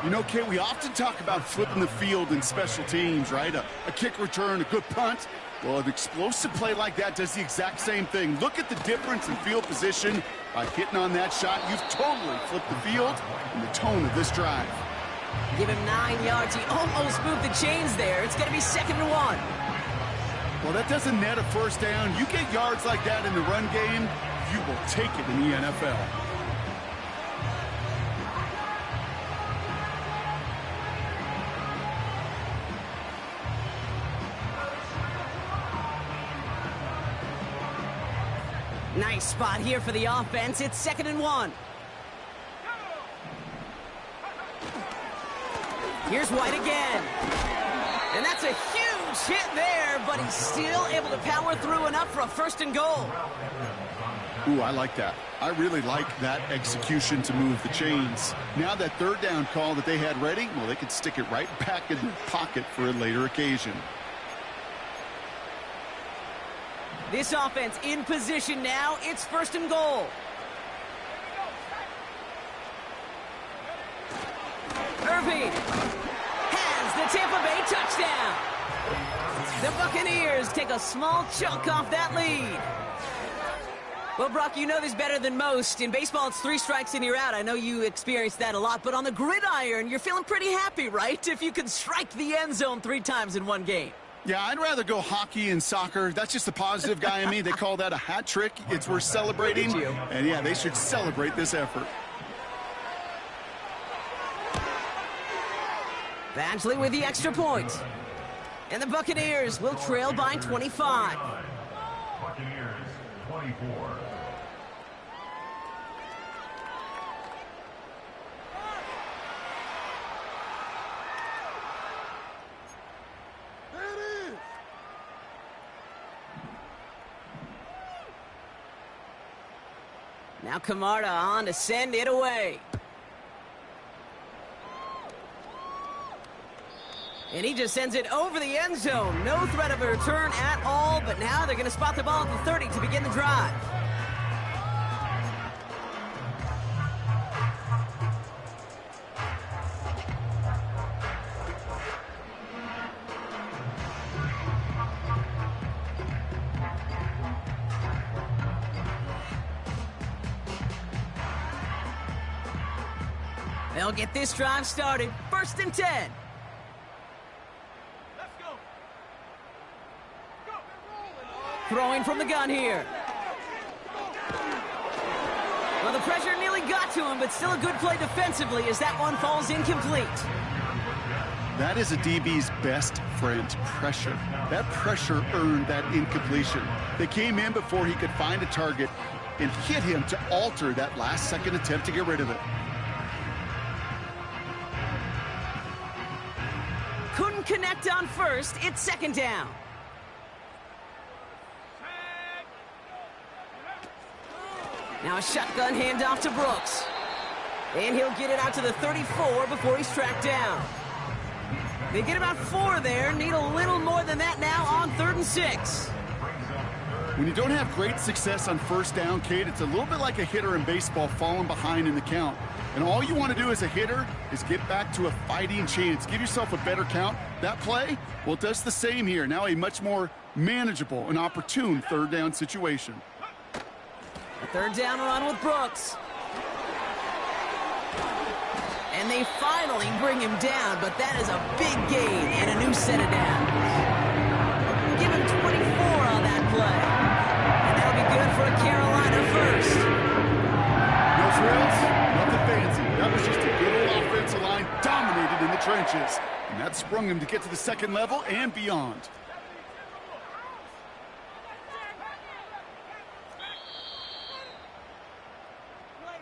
You know, Kate, we often talk about flipping the field in special teams, right? A kick return, a good punt. Well, an explosive play like that does the exact same thing. Look at the difference in field position. By hitting on that shot, you've totally flipped the field and the tone of this drive.
Give him 9 yards. He almost moved the chains there. It's going to be 2nd and 1.
Well, that doesn't net a first down. You get yards like that in the run game, you will take it in the NFL.
Nice spot here for the offense. It's 2nd and 1. Here's White again. And that's a huge hit there, but he's still able to power through enough for a 1st and goal.
Ooh, I like that. I really like that execution to move the chains. Now that 3rd down call that they had ready, well, they could stick it right back in their pocket for a later occasion.
This offense in position now. It's 1st and goal. Irving has the Tampa Bay touchdown. The Buccaneers take a small chunk off that lead. Well, Brock, you know this better than most. In baseball, it's 3 strikes and you're out. I know you experienced that a lot, but on the gridiron, you're feeling pretty happy, right? If you can strike the end zone 3 times in one game.
Yeah, I'd rather go hockey and soccer. That's just the positive guy in me. They call that a hat trick. It's worth celebrating. And yeah, they should celebrate this effort.
Badgley with the extra point. And the Buccaneers will trail by 25.
Buccaneers 24.
Now Camarda on to send it away. And he just sends it over the end zone. No threat of a return at all, but now they're going to spot the ball at the 30 to begin the drive. They'll get this drive started. 1st and 10. Throwing from the gun here. Well, the pressure nearly got to him, but still a good play defensively as that one falls incomplete.
That is a DB's best friend, pressure. That pressure earned that incompletion. They came in before he could find a target and hit him to alter that last-second attempt to get rid of it.
Couldn't connect on first. It's 2nd down. Now a shotgun handoff to Brooks. And he'll get it out to the 34 before he's tracked down. They get about 4 there. Need a little more than that now on 3rd and 6.
When you don't have great success on first down, Kate, it's a little bit like a hitter in baseball falling behind in the count. And all you want to do as a hitter is get back to a fighting chance. Give yourself a better count. That play, well, it does the same here. Now a much more manageable and opportune third down situation.
A third down run with Brooks. And they finally bring him down, but that is a big gain and a new set of downs. Give him 24 on that play. And that'll be good for a Carolina first.
No frills, nothing fancy. That was just a good old offensive line dominated in the trenches. And that sprung him to get to the second level and beyond.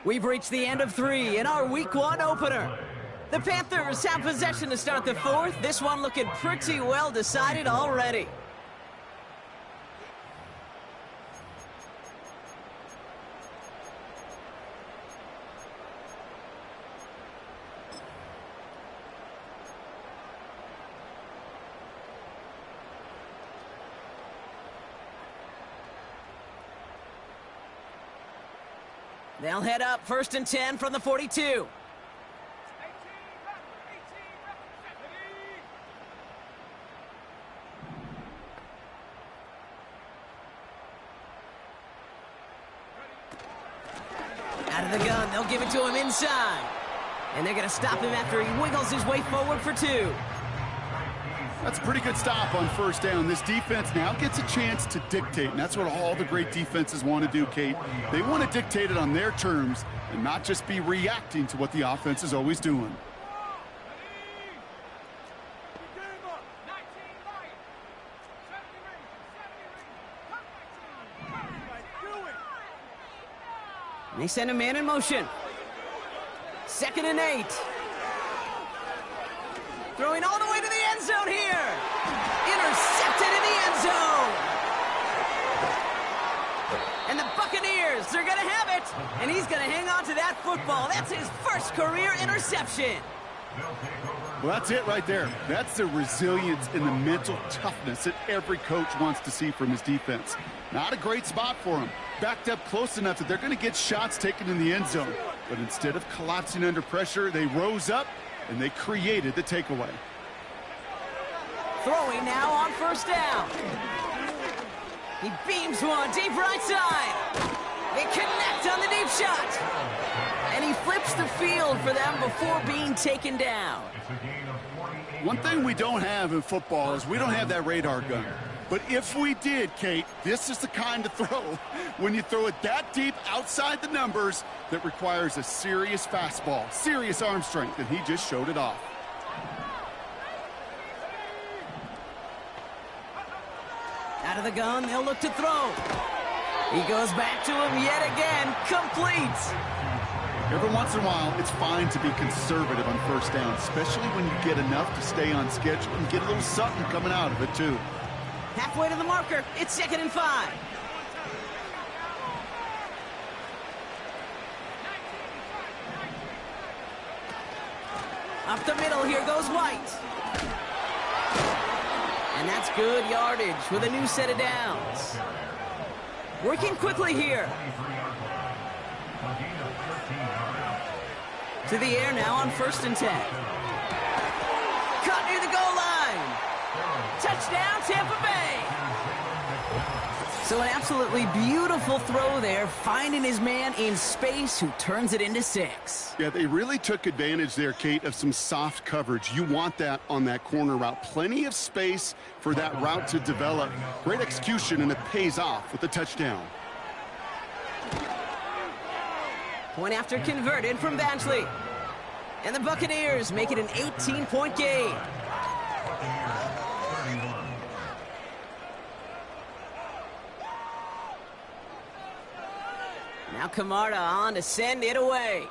We've reached the end of 3 in our Week 1 opener. The Panthers have possession to start the 4th. This one looking pretty well decided already. They'll head up 1st and 10 from the 42. Out of the gun, they'll give it to him inside. And they're going to stop him after he wiggles his way forward for 2.
That's a pretty good stop on first down. This defense now gets a chance to dictate, and that's what all the great defenses want to do, Kate. They want to dictate it on their terms and not just be reacting to what the offense is always doing.
And they send a man in motion. 2nd and 8. Throwing all the way to the end zone here. Intercepted in the end zone. And the Buccaneers, they're going to have it. And he's going to hang on to that football. That's his first career interception.
Well, that's it right there. That's the resilience and the mental toughness that every coach wants to see from his defense. Not a great spot for him. Backed up close enough that they're going to get shots taken in the end zone. But instead of collapsing under pressure, they rose up and they created the takeaway.
Throwing now on first down. He beams one deep right side. They connect on the deep shot. And he flips the field for them before being taken down.
One thing we don't have in football is we don't have that radar gun. But if we did, Kate, this is the kind of throw, when you throw it that deep outside the numbers, that requires a serious fastball, serious arm strength, and he just showed it off.
Out of the gun, they'll look to throw. He goes back to him yet again, complete.
Every once in a while, it's fine to be conservative on first down, especially when you get enough to stay on schedule and get a little something coming out of it, too.
Halfway to the marker, it's 2nd and 5. Up the middle, here goes White. And that's good yardage with a new set of downs. Working quickly here. To the air now on 1st and 10. Caught near the goal line. Touchdown, Tampa Bay. So an absolutely beautiful throw there, finding his man in space who turns it into 6.
Yeah, they really took advantage there, Kate, of some soft coverage. You want that on that corner route. Plenty of space for that route to develop. Great execution, and it pays off with the touchdown.
Point after converted from Badgley. And the Buccaneers make it an 18-point game. Now Camarda on to send it away.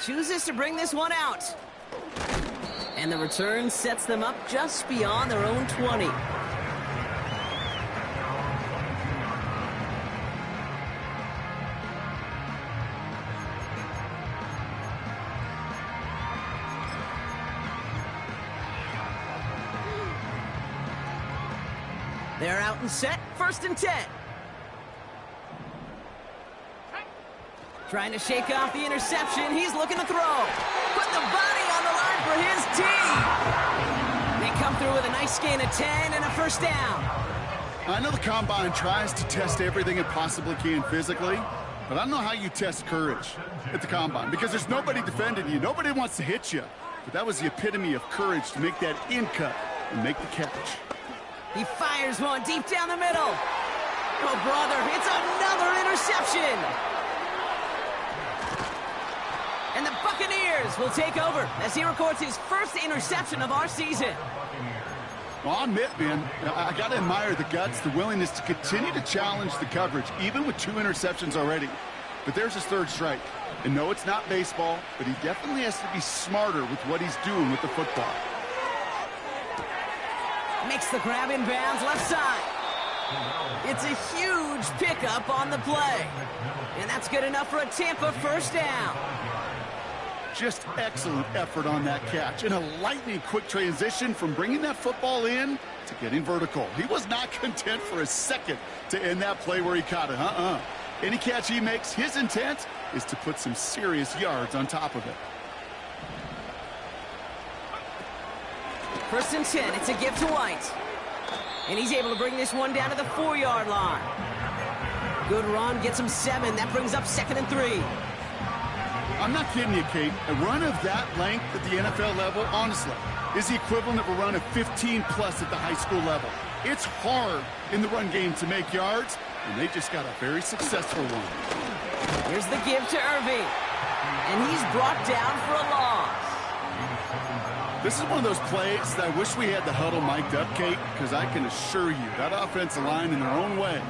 Chooses to bring this one out. And the return sets them up just beyond their own 20. They're out and set, 1st and 10. Trying to shake off the interception. He's looking to throw. Put the body on the line for his team. They come through with a nice gain of 10 and a 1st down.
I know the Combine tries to test everything it possibly can physically, but I don't know how you test courage at the Combine because there's nobody defending you. Nobody wants to hit you. But that was the epitome of courage to make that in cut and make the catch.
He fires one deep down the middle. Oh, brother, it's another interception. And the Buccaneers will take over as he records his 1st interception of our season.
Well, I'll admit, man, I got to admire the guts, the willingness to continue to challenge the coverage, even with 2 interceptions already. But there's his 3rd strike. And no, it's not baseball, but he definitely has to be smarter with what he's doing with the football.
Makes the grab in bounds left side. It's a huge pickup on the play. And that's good enough for a Tampa 1st down.
Just excellent effort on that catch. And a lightning-quick transition from bringing that football in to getting vertical. He was not content for a second to end that play where he caught it. Any catch he makes, his intent is to put some serious yards on top of it.
1st and 10, it's a gift to White. And he's able to bring this one down to the 4-yard line. Good run, gets him 7. That brings up 2nd and 3.
I'm not kidding you, Kate. A run of that length at the NFL level, honestly, is the equivalent of a run of 15-plus at the high school level. It's hard in the run game to make yards, and they just got a very successful one.
Here's the give to Irving. And he's brought down for a loss.
This is one of those plays that I wish we had the huddle mic'd up, Kate, because I can assure you that offensive line in their own way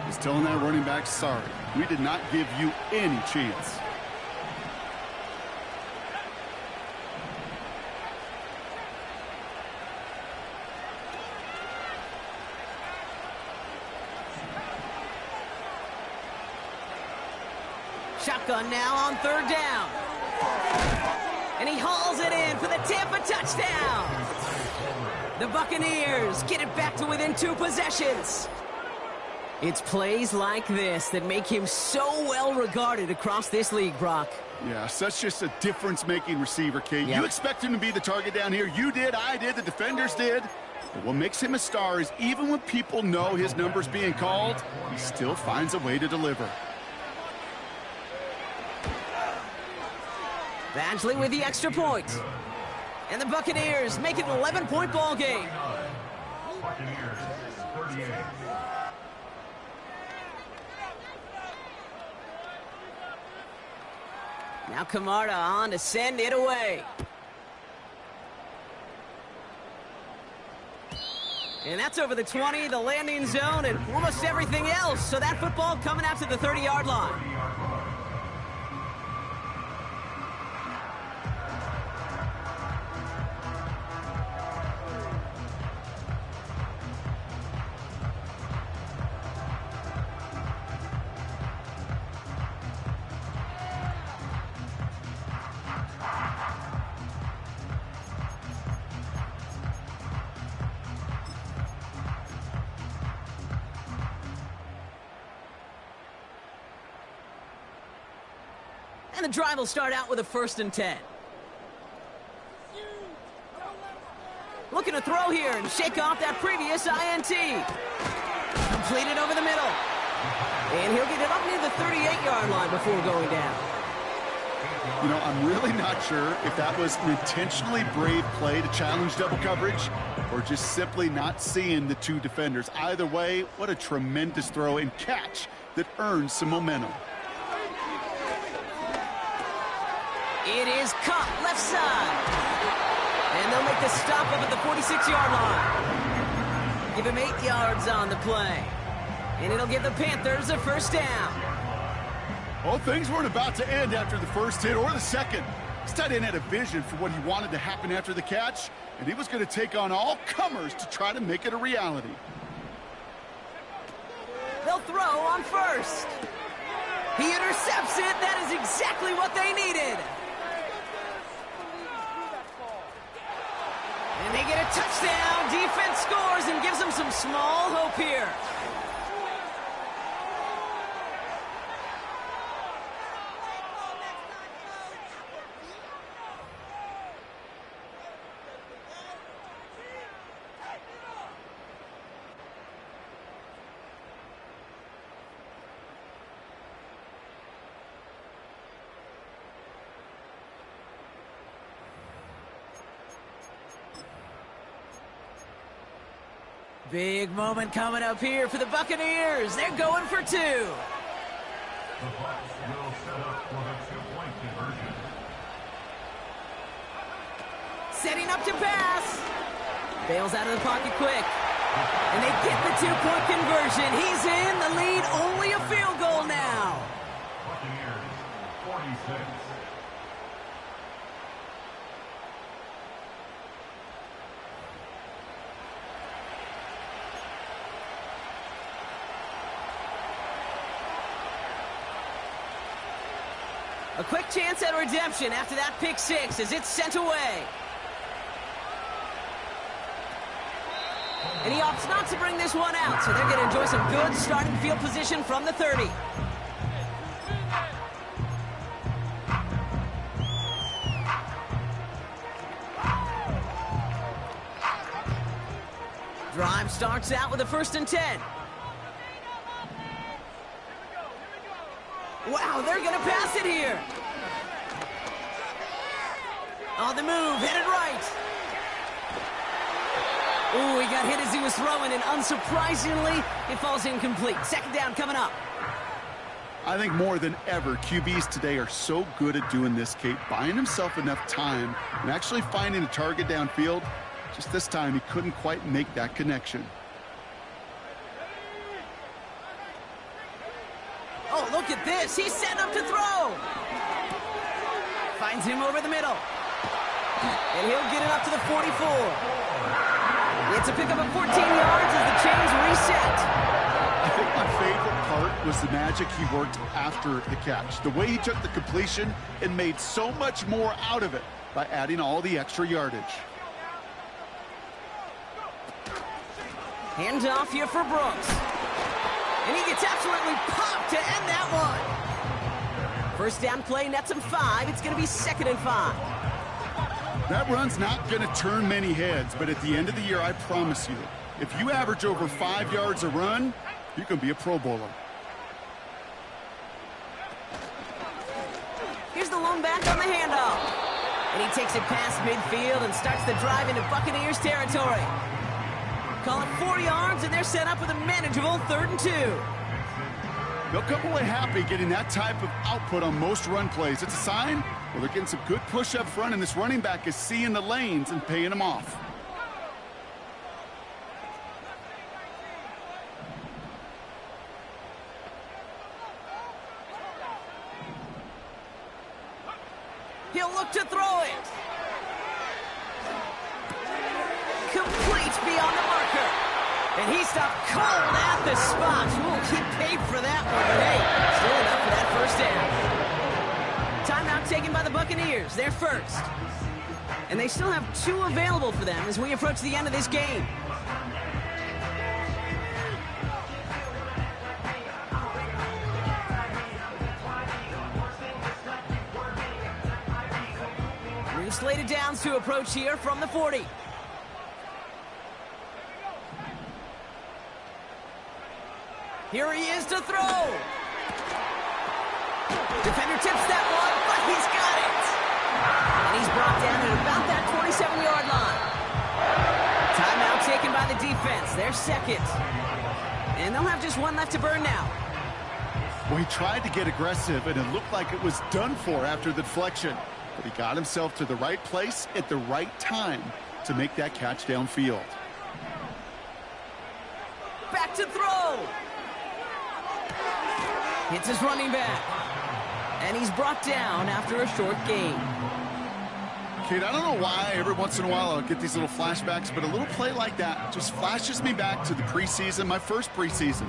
is telling that running back, sorry, we did not give you any chance.
Shotgun now on 3rd down. And he hauls it in for the Tampa touchdown. The Buccaneers get it back to within 2 possessions. It's plays like this that make him so well regarded across this league, Brock.
Yeah, such just a difference-making receiver, Kate.
Yep.
You expect him to be the target down here. You did, I did, the defenders did. But what makes him a star is even when people know his number's being called, he still finds a way to deliver.
Badgley with the extra point. And the Buccaneers make it an 11-point ball game.
Buccaneers, 38.
Now Camarda on to send it away. And that's over the 20, the landing zone, and almost everything else. So that football coming out to the 30-yard line. And the drive will start out with a 1st and 10. Looking to throw here and shake off that previous INT. Completed over the middle. And he'll get it up near the 38-yard line before going down.
You know, I'm really not sure if that was an intentionally brave play to challenge double coverage or just simply not seeing the 2 defenders. Either way, what a tremendous throw and catch that earns some momentum.
It is Cup, left side. And they'll make the stop up at the 46-yard line. Give him 8 yards on the play. And it'll give the Panthers a 1st down.
Well, things weren't about to end after the first hit or the second. This tight end had a vision for what he wanted to happen after the catch, and he was going to take on all comers to try to make it a reality.
They'll throw on 1st. He intercepts it. That is exactly what they needed. And they get a touchdown. Defense scores and gives them some small hope here. Big moment coming up here for the Buccaneers. They're going for 2.
The Bucs will set up for the two-point conversion.
Setting up to pass. Bails out of the pocket quick. And they get the 2-point conversion. He's in. The lead, only a field goal now.
Buccaneers, 46.
A quick chance at redemption after that pick 6 as it's sent away. And he opts not to bring this one out, so they're going to enjoy some good starting field position from the 30. Drive starts out with a 1st and 10. Wow, they're going to pass it here. On the move, headed right. Ooh, he got hit as he was throwing, and unsurprisingly, it falls incomplete. 2nd down coming up.
I think more than ever, QBs today are so good at doing this, Kate, buying himself enough time and actually finding a target downfield. Just this time, he couldn't quite make that connection.
Oh, look at this. He's setting up to throw. Finds him over the middle. And he'll get it up to the 44. It's a pickup of 14 yards as the chains reset.
I think my favorite part was the magic he worked after the catch. The way he took the completion and made so much more out of it by adding all the extra yardage.
Hand off here for Brooks. And he gets absolutely popped to end that one. 1st down play nets him 5. It's going to be 2nd and 5.
That run's not going to turn many heads, but at the end of the year, I promise you, if you average over 5 yards a run, you can be a Pro Bowler.
Here's the lone back on the handoff. And he takes it past midfield and starts the drive into Buccaneers territory. Call it 4 yards, and they're set up with a manageable 3rd and 2.
They'll come away happy getting that type of output on most run plays. It's a sign, well, they're getting some good push up front, and this running back is seeing the lanes and paying them off.
He'll look to throw it. Complete beyond the marker. And he stopped cold at the spot. Ooh, he paid for that one, but hey, still enough for that 1st down. Timeout taken by the Buccaneers. They're 1st. And they still have 2 available for them as we approach the end of this game. Slated downs to approach here from the 40. Here he is to throw. Defender tips that one, but he's got it. And he's brought down at about that 27-yard line. Timeout taken by the defense. They're 2nd. And they'll have just 1 left to burn now.
Well, he tried to get aggressive, and it looked like it was done for after the deflection. But he got himself to the right place at the right time to make that catch downfield.
Back to throw. Hits his running back. And he's brought down after a short gain.
Kate, I don't know why every once in a while I'll get these little flashbacks, but a little play like that just flashes me back to the preseason, my first preseason.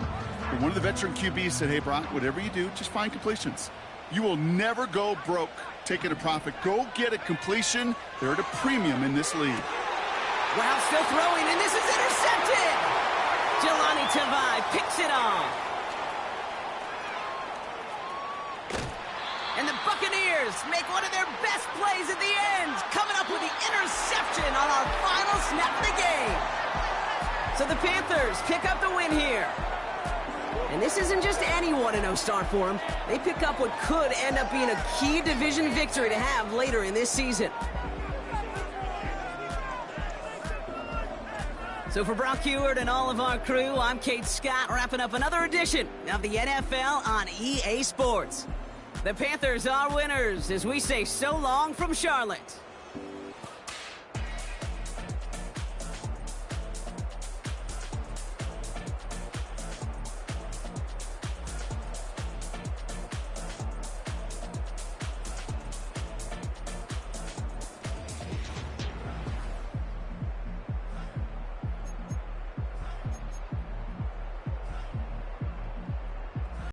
And one of the veteran QBs said, hey, Brock, whatever you do, just find completions. You will never go broke taking a profit. Go get a completion. They're at a premium in this league.
Wow, still throwing, and this is intercepted. Tha picks it off. And the Buccaneers make one of their best plays at the end, coming up with the interception on our final snap of the game. So the Panthers pick up the win here. And this isn't just any 1-0 start for them. They pick up what could end up being a key division victory to have later in this season. So for Brock Heward and all of our crew, I'm Kate Scott, wrapping up another edition of the NFL on EA Sports. The Panthers are winners as we say so long from Charlotte.